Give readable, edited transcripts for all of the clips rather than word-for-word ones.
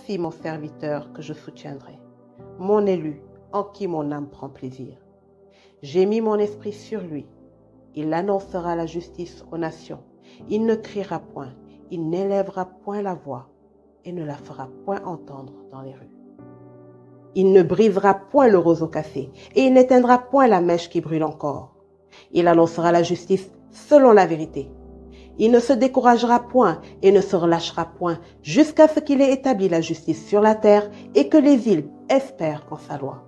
Voici mon serviteur que je soutiendrai, mon élu en qui mon âme prend plaisir. J'ai mis mon esprit sur lui. Il annoncera la justice aux nations. Il ne criera point, il n'élèvera point la voix et ne la fera point entendre dans les rues. Il ne brisera point le roseau cassé et il n'éteindra point la mèche qui brûle encore. Il annoncera la justice selon la vérité. Il ne se découragera point et ne se relâchera point jusqu'à ce qu'il ait établi la justice sur la terre et que les îles espèrent en sa loi.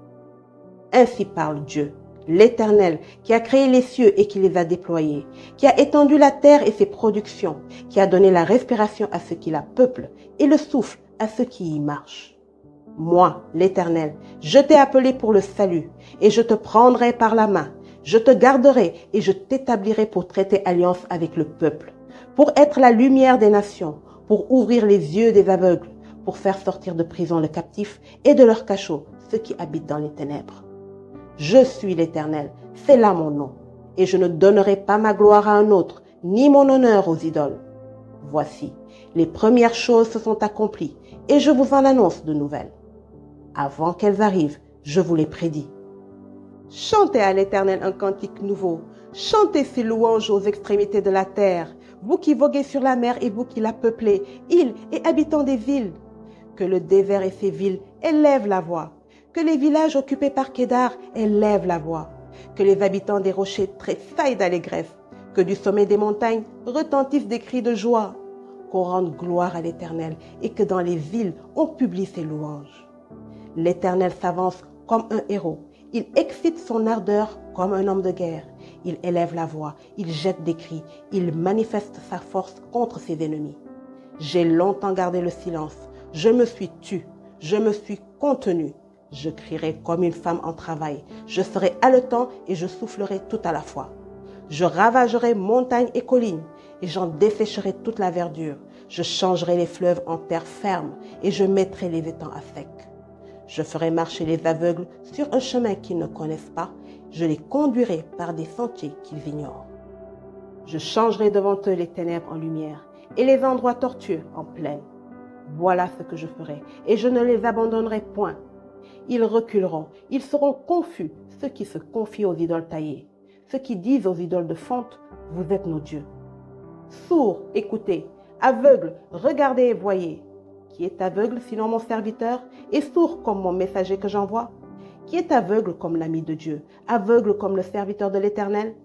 Ainsi parle Dieu, l'Éternel, qui a créé les cieux et qui les a déployés, qui a étendu la terre et ses productions, qui a donné la respiration à ceux qui la peuplent et le souffle à ceux qui y marchent. Moi, l'Éternel, je t'ai appelé pour le salut, et je te prendrai par la main, je te garderai et je t'établirai pour traiter alliance avec le peuple, pour être la lumière des nations, pour ouvrir les yeux des aveugles, pour faire sortir de prison le captif et de leur cachot ceux qui habitent dans les ténèbres. Je suis l'Éternel, c'est là mon nom, et je ne donnerai pas ma gloire à un autre, ni mon honneur aux idoles. Voici, les premières choses se sont accomplies, et je vous en annonce de nouvelles. Avant qu'elles arrivent, je vous les prédis. Chantez à l'Éternel un cantique nouveau, chantez ses louanges aux extrémités de la terre, vous qui voguez sur la mer et vous qui la peuplez, îles et habitants des villes. Que le désert et ses villes élèvent la voix, que les villages occupés par Kédar élèvent la voix, que les habitants des rochers tressaillent d'allégresse, que du sommet des montagnes retentissent des cris de joie, qu'on rende gloire à l'Éternel et que dans les villes on publie ses louanges. L'Éternel s'avance comme un héros, il excite son ardeur comme un homme de guerre, il élève la voix, il jette des cris, il manifeste sa force contre ses ennemis. J'ai longtemps gardé le silence, je me suis tue, je me suis contenu. Je crierai comme une femme en travail, je serai haletant et je soufflerai tout à la fois. Je ravagerai montagnes et collines et j'en dessécherai toute la verdure. Je changerai les fleuves en terre ferme et je mettrai les étangs à sec. Je ferai marcher les aveugles sur un chemin qu'ils ne connaissent pas. Je les conduirai par des sentiers qu'ils ignorent. Je changerai devant eux les ténèbres en lumière et les endroits tortueux en plaine. Voilà ce que je ferai et je ne les abandonnerai point. Ils reculeront, ils seront confus, ceux qui se confient aux idoles taillées, ceux qui disent aux idoles de fonte, vous êtes nos dieux. Sourds, écoutez, aveugles, regardez et voyez. Qui est aveugle sinon mon serviteur, et sourd comme mon messager que j'envoie? Qui est aveugle comme l'ami de Dieu, aveugle comme le serviteur de l'Éternel?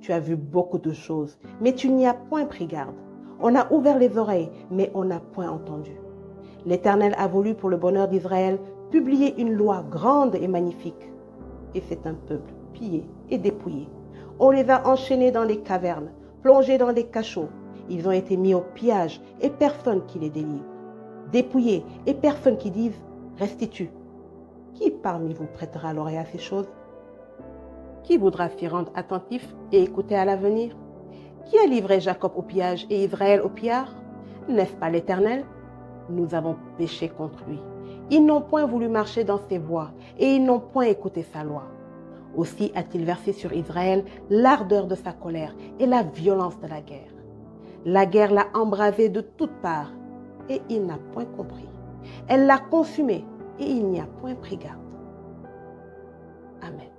Tu as vu beaucoup de choses, mais tu n'y as point pris garde. On a ouvert les oreilles, mais on n'a point entendu. L'Éternel a voulu pour le bonheur d'Israël publier une loi grande et magnifique. Et c'est un peuple pillé et dépouillé. On les a enchaînés dans les cavernes, plongés dans des cachots. Ils ont été mis au pillage et personne qui les délivre. Dépouillés et personne qui dise « restitue ». Qui parmi vous prêtera l'oreille à ces choses? Qui voudra s'y rendre attentif et écouter à l'avenir? Qui a livré Jacob au pillage et Israël au pillard? N'est-ce pas l'Éternel? Nous avons péché contre lui. Ils n'ont point voulu marcher dans ses voies et ils n'ont point écouté sa loi. Aussi a-t-il versé sur Israël l'ardeur de sa colère et la violence de la guerre. La guerre l'a embrasé de toutes parts et il n'a point compris. Elle l'a consumé et il n'y a point pris garde. Amen.